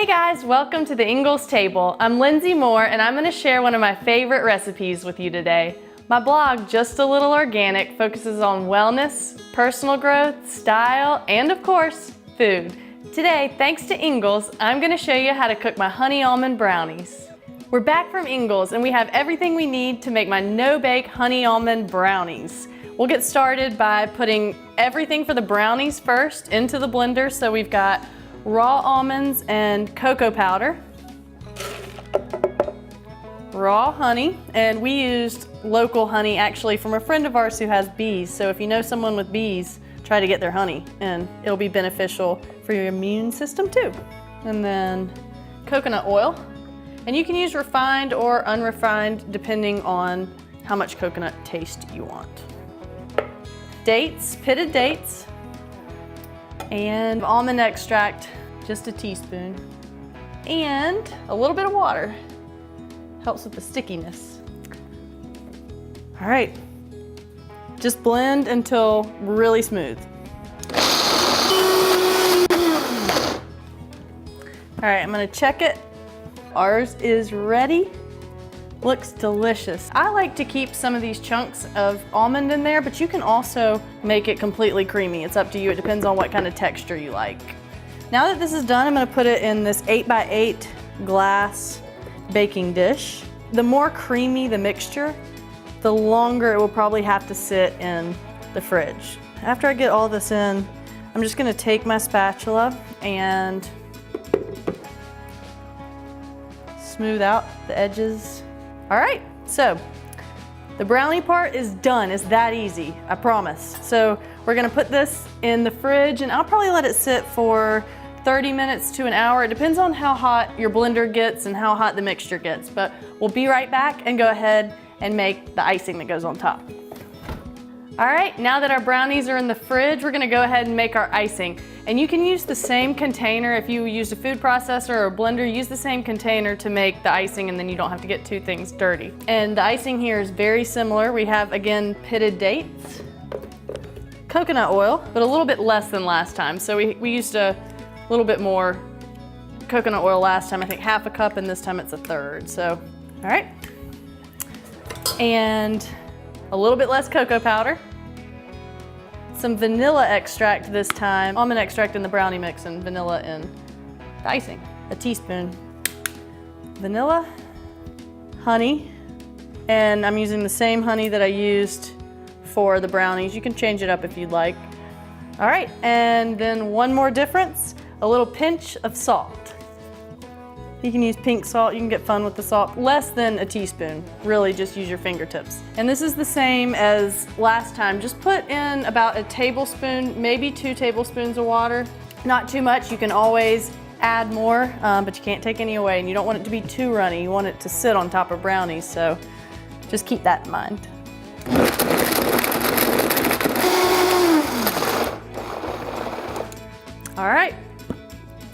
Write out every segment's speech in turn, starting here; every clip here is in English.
Hey guys, welcome to the Ingles table. I'm Lindsay Moore and I'm going to share one of my favorite recipes with you today. My blog, Just a Little Organic, focuses on wellness, personal growth, style, and of course, food. Today, thanks to Ingles, I'm going to show you how to cook my honey almond brownies. We're back from Ingles and we have everything we need to make my no-bake honey almond brownies. We'll get started by putting everything for the brownies first into the blender. So we've got raw almonds and cocoa powder, raw honey, and we used local honey actually from a friend of ours who has bees. So if you know someone with bees, try to get their honey and it'll be beneficial for your immune system too. And then coconut oil, and you can use refined or unrefined depending on how much coconut taste you want. Dates, pitted dates, and almond extract, just a teaspoon, and a little bit of water. Helps with the stickiness. All right, just blend until really smooth. All right, I'm gonna check it. Ours is ready. Looks delicious. I like to keep some of these chunks of almond in there, but you can also make it completely creamy. It's up to you. It depends on what kind of texture you like. Now that this is done, I'm gonna put it in this 8x8 glass baking dish. The more creamy the mixture, the longer it will probably have to sit in the fridge. After I get all this in, I'm just gonna take my spatula and smooth out the edges. All right, so the brownie part is done. It's that easy, I promise. So we're gonna put this in the fridge and I'll probably let it sit for 30 minutes to an hour. It depends on how hot your blender gets and how hot the mixture gets, but we'll be right back and go ahead and make the icing that goes on top. All right, now that our brownies are in the fridge, we're gonna go ahead and make our icing. And you can use the same container. If you used a food processor or a blender, use the same container to make the icing and then you don't have to get two things dirty. And the icing here is very similar. We have, again, pitted dates, coconut oil, but a little bit less than last time. So we used a little bit more coconut oil last time, I think half a cup, and this time it's a third. So, all right. And a little bit less cocoa powder. Some vanilla extract this time. Almond extract in the brownie mix and vanilla in the icing. A teaspoon. Vanilla, honey, and I'm using the same honey that I used for the brownies. You can change it up if you'd like. All right, and then one more difference, a little pinch of salt. You can use pink salt, you can get fun with the salt. Less than a teaspoon, really just use your fingertips. And this is the same as last time. Just put in about a tablespoon, maybe 2 tablespoons of water. Not too much, you can always add more, but you can't take any away. And you don't want it to be too runny, you want it to sit on top of brownies, so just keep that in mind. All right.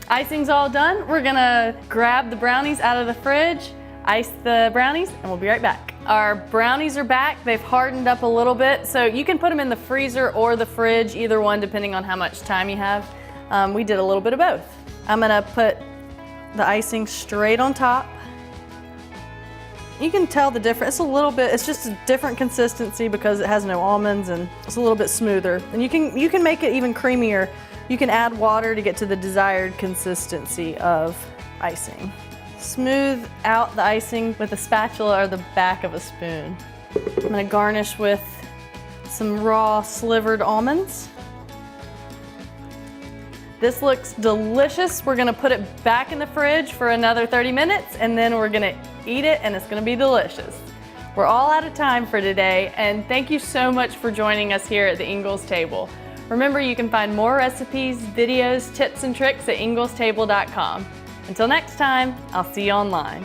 Icing's all done. We're gonna grab the brownies out of the fridge, ice the brownies, and we'll be right back. Our brownies are back. They've hardened up a little bit, so you can put them in the freezer or the fridge, either one, depending on how much time you have. We did a little bit of both. I'm gonna put the icing straight on top. You can tell the difference. It's a little bit, it's just a different consistency because it has no almonds and it's a little bit smoother. And you can make it even creamier. You can add water to get to the desired consistency of icing. Smooth out the icing with a spatula or the back of a spoon. I'm gonna garnish with some raw slivered almonds. This looks delicious. We're gonna put it back in the fridge for another 30 minutes and then we're gonna eat it and it's gonna be delicious. We're all out of time for today and thank you so much for joining us here at the Ingles table. Remember, you can find more recipes, videos, tips, and tricks at inglestable.com. Until next time, I'll see you online.